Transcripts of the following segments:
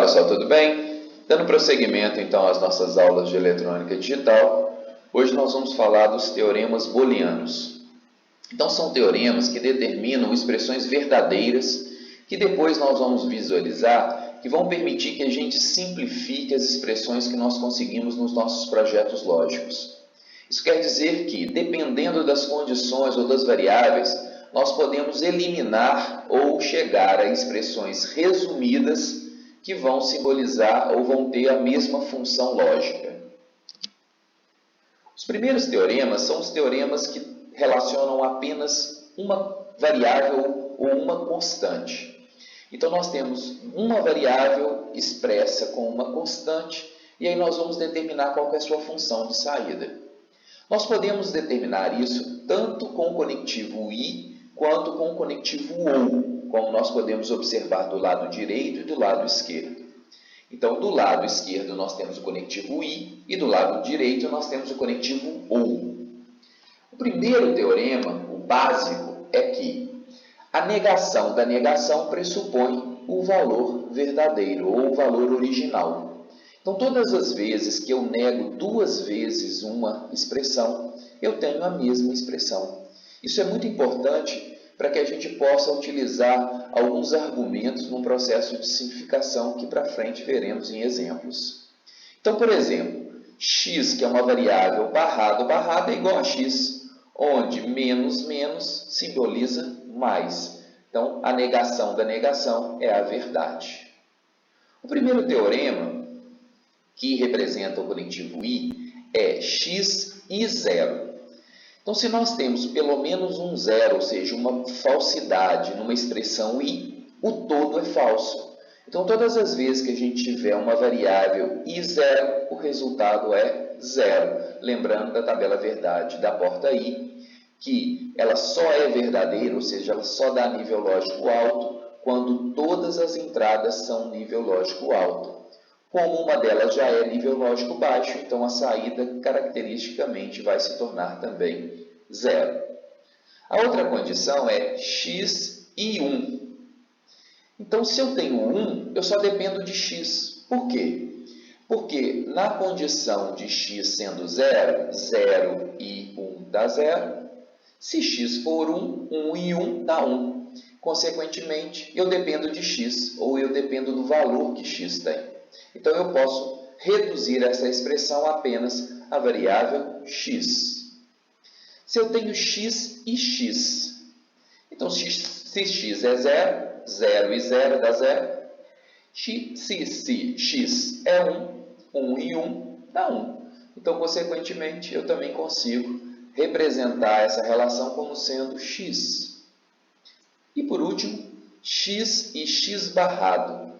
pessoal, tudo bem? Dando prosseguimento então às nossas aulas de eletrônica digital, hoje nós vamos falar dos teoremas booleanos. Então são teoremas que determinam expressões verdadeiras que depois nós vamos visualizar, que vão permitir que a gente simplifique as expressões que nós conseguimos nos nossos projetos lógicos. Isso quer dizer que, dependendo das condições ou das variáveis, nós podemos eliminar ou chegar a expressões resumidas que vão simbolizar ou vão ter a mesma função lógica. Os primeiros teoremas são os teoremas que relacionam apenas uma variável ou uma constante. Então, nós temos uma variável expressa com uma constante e aí nós vamos determinar qual é a sua função de saída. Nós podemos determinar isso tanto com o conectivo i quanto com o conectivo ou, como nós podemos observar do lado direito e do lado esquerdo. Então, do lado esquerdo nós temos o conectivo i e do lado direito nós temos o conectivo ou. O primeiro teorema, o básico, é que a negação da negação pressupõe o valor verdadeiro ou o valor original. Então, todas as vezes que eu nego duas vezes uma expressão, eu tenho a mesma expressão. Isso é muito importante para que a gente possa utilizar alguns argumentos num processo de simplificação que para frente veremos em exemplos. Então, por exemplo, x, que é uma variável barrado é igual a x, onde menos simboliza mais. Então, a negação da negação é a verdade. O primeiro teorema, que representa o conectivo i, é x e 0. Então, se nós temos pelo menos um zero, ou seja, uma falsidade numa expressão i, o todo é falso. Então, todas as vezes que a gente tiver uma variável i0, o resultado é zero. Lembrando da tabela verdade da porta i, que ela só é verdadeira, ou seja, ela só dá nível lógico alto, quando todas as entradas são nível lógico alto. Como uma delas já é nível lógico baixo, então a saída caracteristicamente vai se tornar também zero. A outra condição é x e 1. Então, se eu tenho 1, eu só dependo de x. Por quê? Porque na condição de x sendo 0, 0 e 1 dá 0. Se x for 1, 1 e 1 dá 1. Consequentemente, eu dependo de x, ou eu dependo do valor que x tem. Então, eu posso reduzir essa expressão apenas à variável x. Se eu tenho x e x, então se x é 0, 0 e 0 dá 0. Se x é 1, 1 e 1 dá 1. Então, consequentemente, eu também consigo representar essa relação como sendo x. E, por último, x e x barrado.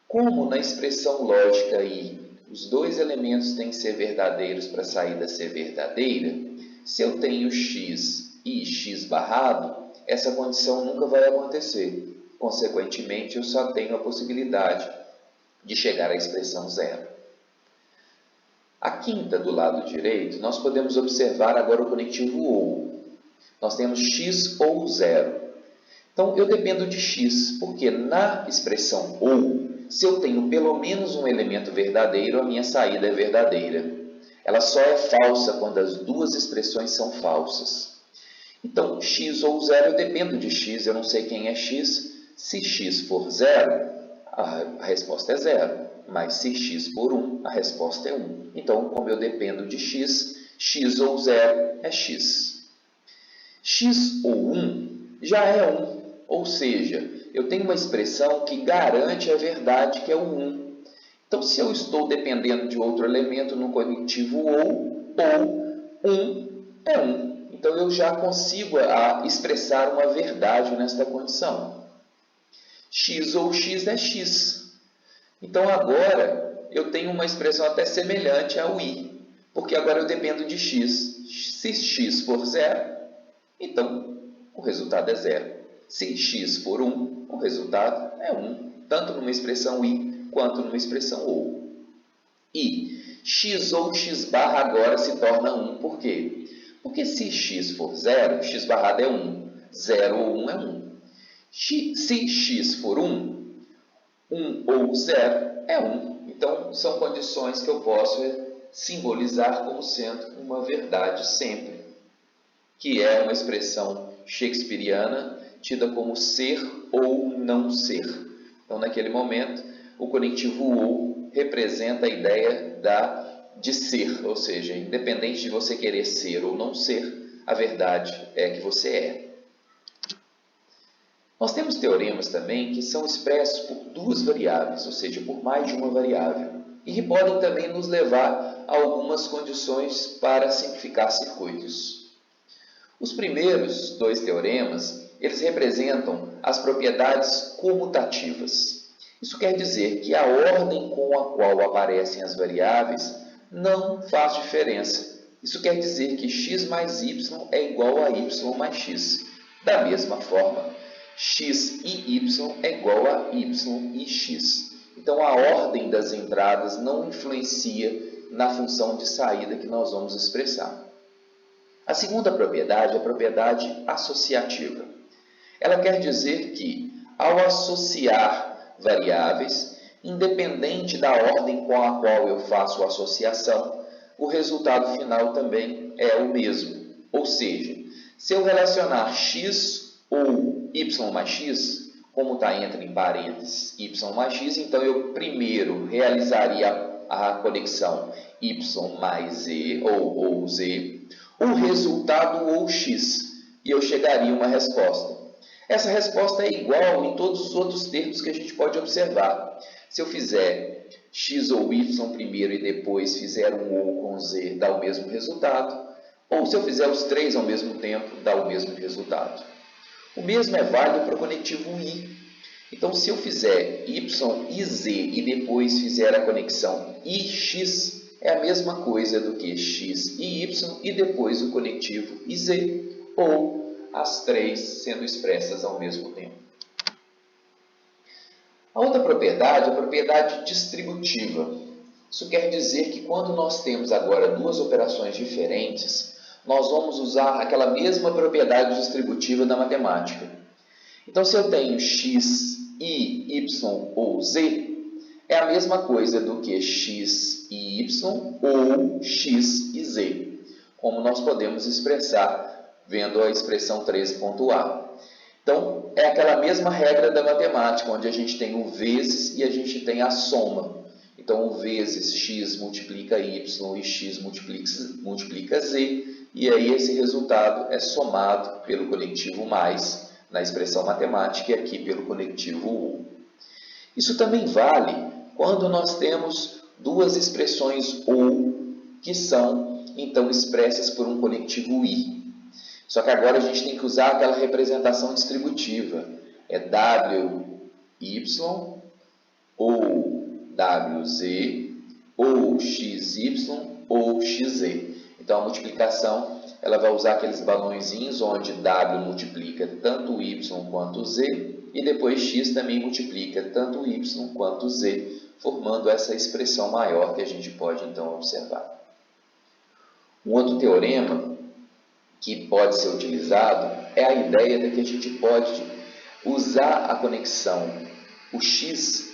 Como na expressão lógica i, os dois elementos têm que ser verdadeiros para a saída ser verdadeira, se eu tenho x e x barrado, essa condição nunca vai acontecer. Consequentemente, eu só tenho a possibilidade de chegar à expressão zero. A quinta do lado direito, nós podemos observar agora o conectivo ou. Nós temos x ou zero. Então, eu dependo de x, porque na expressão ou, se eu tenho pelo menos um elemento verdadeiro, a minha saída é verdadeira. Ela só é falsa quando as duas expressões são falsas. Então, x ou 0, eu dependo de x, eu não sei quem é x. Se x for 0, a resposta é 0. Mas se x for 1, a resposta é 1. Então, como eu dependo de x, x ou 0 é x. X ou 1 já é 1, ou seja, eu tenho uma expressão que garante a verdade, que é o 1. Então, se eu estou dependendo de outro elemento no conectivo ou 1 é 1. Então, eu já consigo expressar uma verdade nesta condição. X ou x é x. Então, agora, eu tenho uma expressão até semelhante ao i, porque agora eu dependo de x. Se x for 0, então o resultado é 0. Se x for 1, o resultado é 1, tanto numa expressão i quanto numa expressão ou. E x ou x barra agora se torna 1, por quê? Porque se x for 0, x barrado é 1, 0 ou 1 é 1. Se x for 1, 1 ou 0 é 1. Então, são condições que eu posso simbolizar como sendo uma verdade sempre, que é uma expressão shakespeariana tida como ser ou não ser. Então, naquele momento, o conectivo ou representa a ideia de ser, ou seja, independente de você querer ser ou não ser, a verdade é que você é. Nós temos teoremas também que são expressos por duas variáveis, ou seja, por mais de uma variável, e que podem também nos levar a algumas condições para simplificar circuitos. Os primeiros dois teoremas, eles representam as propriedades comutativas. Isso quer dizer que a ordem com a qual aparecem as variáveis não faz diferença. Isso quer dizer que x mais y é igual a y mais x. Da mesma forma, x e y é igual a y e x. Então, a ordem das entradas não influencia na função de saída que nós vamos expressar. A segunda propriedade é a propriedade associativa. Ela quer dizer que, ao associar variáveis, independente da ordem com a qual eu faço a associação, o resultado final também é o mesmo. Ou seja, se eu relacionar x ou y mais x, como está entre parênteses y mais x, então eu primeiro realizaria a conexão y mais z ou z, o resultado ou x, e eu chegaria a uma resposta. Essa resposta é igual em todos os outros termos que a gente pode observar. Se eu fizer x ou y primeiro e depois fizer um ou com z, dá o mesmo resultado. Ou se eu fizer os três ao mesmo tempo, dá o mesmo resultado. O mesmo é válido para o conectivo i. Então, se eu fizer y e z e depois fizer a conexão ix, é a mesma coisa do que x e y e depois o conectivo iz, ou as três sendo expressas ao mesmo tempo. A outra propriedade é a propriedade distributiva. Isso quer dizer que quando nós temos agora duas operações diferentes, nós vamos usar aquela mesma propriedade distributiva da matemática. Então, se eu tenho x, i, y ou z, é a mesma coisa do que x e y ou x e z, como nós podemos expressar vendo a expressão 13.a. Então, é aquela mesma regra da matemática, onde a gente tem o vezes e a gente tem a soma. Então, o vezes x multiplica y e x multiplica z, e aí esse resultado é somado pelo conectivo mais, na expressão matemática, e aqui pelo conectivo ou. Isso também vale quando nós temos duas expressões ou que são, então, expressas por um conectivo i. Só que agora a gente tem que usar aquela representação distributiva. É wy ou wz ou xy ou xz. Então, a multiplicação ela vai usar aqueles balãozinhos onde w multiplica tanto y quanto z e depois x também multiplica tanto y quanto z, formando essa expressão maior que a gente pode então observar. Um outro teorema que pode ser utilizado é a ideia de que a gente pode usar a conexão, o x,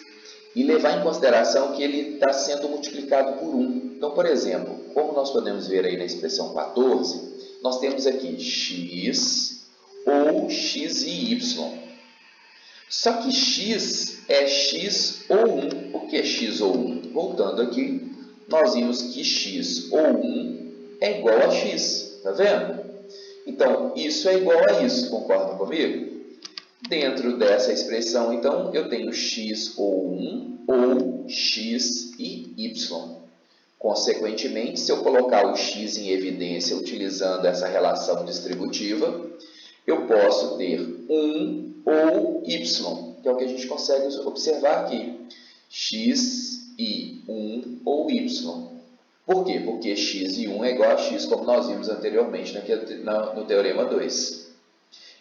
e levar em consideração que ele está sendo multiplicado por 1. Então, por exemplo, como nós podemos ver aí na expressão 14, nós temos aqui x ou x e y. Só que x é x ou 1. Por que x ou 1? Voltando aqui, nós vimos que x ou 1 é igual a x. Está vendo? Então, isso é igual a isso. Concordam comigo? Dentro dessa expressão, então, eu tenho x ou 1 ou x e y. Consequentemente, se eu colocar o x em evidência utilizando essa relação distributiva, eu posso ter 1 ou y, que é o que a gente consegue observar aqui. X e 1 ou y. Por quê? Porque x e 1 é igual a x, como nós vimos anteriormente no Teorema 2.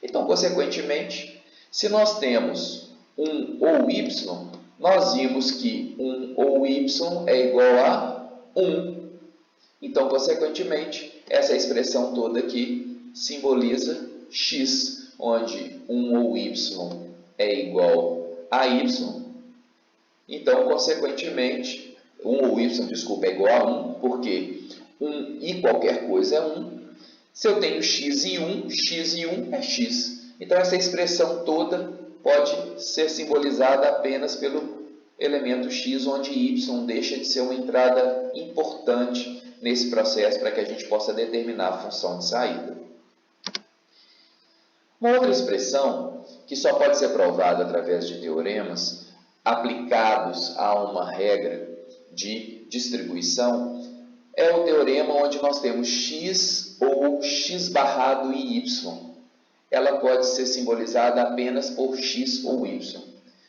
Então, consequentemente, se nós temos 1 ou y, nós vimos que 1 ou y é igual a 1. Então, consequentemente, essa expressão toda aqui simboliza x, onde 1 ou y é igual a y, Então, consequentemente, 1 ou y, desculpa, é igual a 1, porque 1 e qualquer coisa é 1. Se eu tenho x e 1 é x. Então, essa expressão toda pode ser simbolizada apenas pelo elemento x, onde y deixa de ser uma entrada importante nesse processo para que a gente possa determinar a função de saída. Uma outra expressão que só pode ser provada através de teoremas aplicados a uma regra de distribuição é o teorema onde nós temos x ou x barrado e y. Ela pode ser simbolizada apenas por x ou y.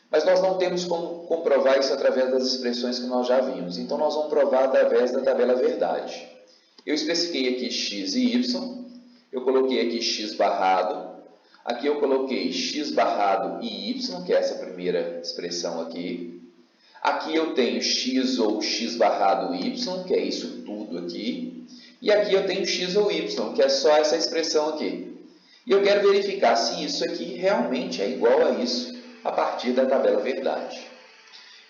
Mas nós não temos como comprovar isso através das expressões que nós já vimos. Então, nós vamos provar através da tabela verdade. Eu especifiquei aqui x e y. Eu coloquei aqui x barrado. Aqui eu coloquei x barrado e y, que é essa primeira expressão aqui. Aqui eu tenho x ou x barrado y, que é isso tudo aqui. E aqui eu tenho x ou y, que é só essa expressão aqui. E eu quero verificar se isso aqui realmente é igual a isso a partir da tabela verdade.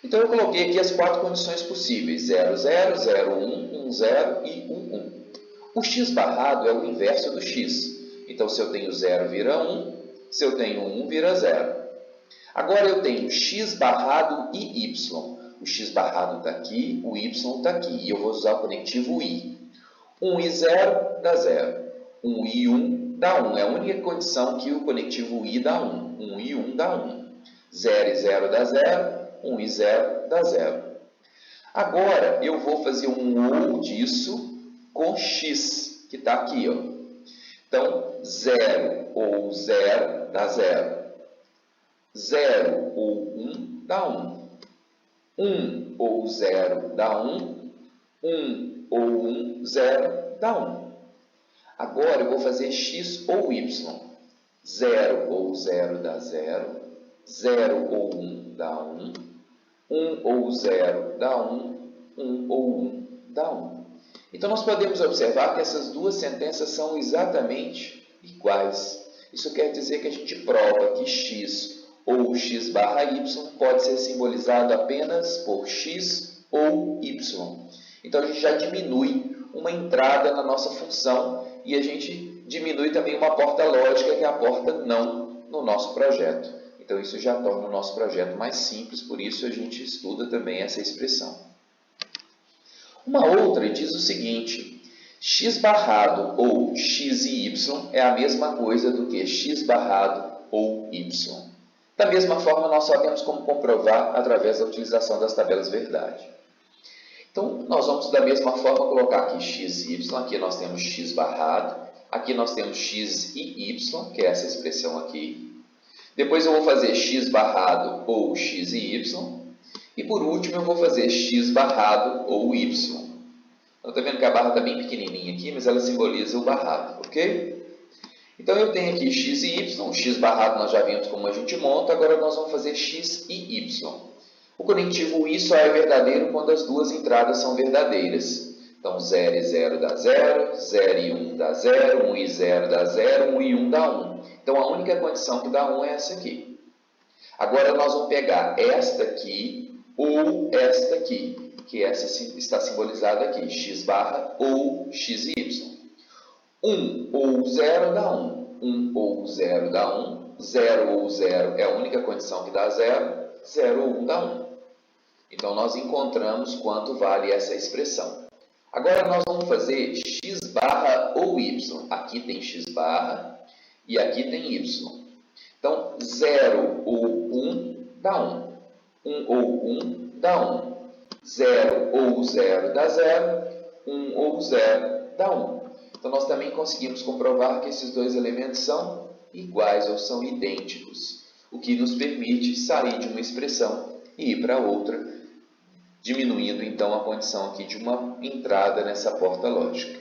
Então, eu coloquei aqui as 4 condições possíveis: 0, 0, 0, 1, 1, 0 e 1, 1. O x barrado é o inverso do x. Então, se eu tenho 0, vira 1. Se eu tenho 1, vira 0. Agora, eu tenho x barrado e y. O x barrado está aqui, o y está aqui. E eu vou usar o conectivo i. 1 e 0 dá 0. 1 e 1 dá 1. É a única condição que o conectivo i dá 1. 1 e 1 dá 1. 0 e 0 dá 0. 1 e 0 dá 0. Agora, eu vou fazer um ou disso com x, que está aqui, ó. Então, 0 ou 0 dá 0. 0 ou 1 dá 1. 1 ou 0 dá 1. 1 ou 1, 0 dá 1. Agora, eu vou fazer x ou y. 0 ou 0 dá 0. 0 ou 1 dá 1. 1 ou 0 dá 1. 1 ou 1 dá 1. Então, nós podemos observar que essas duas sentenças são exatamente iguais. Isso quer dizer que a gente prova que x ou x barra y pode ser simbolizado apenas por x ou y. Então, a gente já diminui uma entrada na nossa função e a gente diminui também uma porta lógica, que é a porta não no nosso projeto. Então, isso já torna o nosso projeto mais simples, por isso a gente estuda também essa expressão. Uma outra diz o seguinte: x barrado ou x e y é a mesma coisa do que x barrado ou y. Da mesma forma, nós só temos como comprovar através da utilização das tabelas verdade. Então, nós vamos da mesma forma colocar aqui x e y. Aqui nós temos x barrado. Aqui nós temos x e y, que é essa expressão aqui. Depois eu vou fazer x barrado ou x e y. E por último eu vou fazer x barrado ou y. Então, está vendo que a barra está bem pequenininha aqui, mas ela simboliza o barrado, ok? Então, eu tenho aqui x e y. O x barrado nós já vimos como a gente monta. Agora nós vamos fazer x e y. O conectivo i só é verdadeiro quando as duas entradas são verdadeiras. Então, 0 e 0 dá 0, 0 e 1 dá 0, 1 e 0 dá 0, 1 e 1 dá 1. Então, a única condição que dá 1 é essa aqui. Agora, nós vamos pegar esta aqui ou esta aqui, que essa está simbolizada aqui, x barra ou x e y. 1 ou 0 dá 1. 1 ou 0 dá 1. 0 ou 0 é a única condição que dá 0. 0 ou 1 dá 1. Então, nós encontramos quanto vale essa expressão. Agora, nós vamos fazer x barra ou y. Aqui tem x barra e aqui tem y. Então, 0 ou 1 dá 1. 1 ou 1 dá 1. 0 ou 0 dá 0. 1 ou 0 dá 1. Então, nós também conseguimos comprovar que esses dois elementos são iguais ou são idênticos, o que nos permite sair de uma expressão e ir para outra, diminuindo então a condição aqui de uma entrada nessa porta lógica.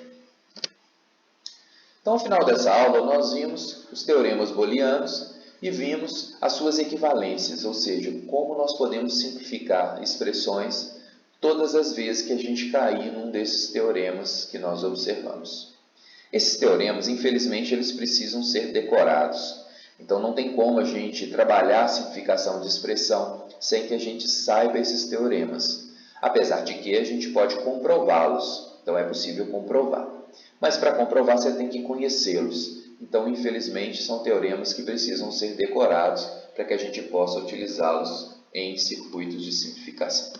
Então, ao final dessa aula, nós vimos os teoremas booleanos e vimos as suas equivalências, ou seja, como nós podemos simplificar expressões todas as vezes que a gente cair num desses teoremas que nós observamos. Esses teoremas, infelizmente, eles precisam ser decorados. Então não tem como a gente trabalhar a simplificação de expressão sem que a gente saiba esses teoremas. Apesar de que a gente pode comprová-los, então é possível comprovar. Mas para comprovar você tem que conhecê-los. Então, infelizmente, são teoremas que precisam ser decorados para que a gente possa utilizá-los em circuitos de simplificação.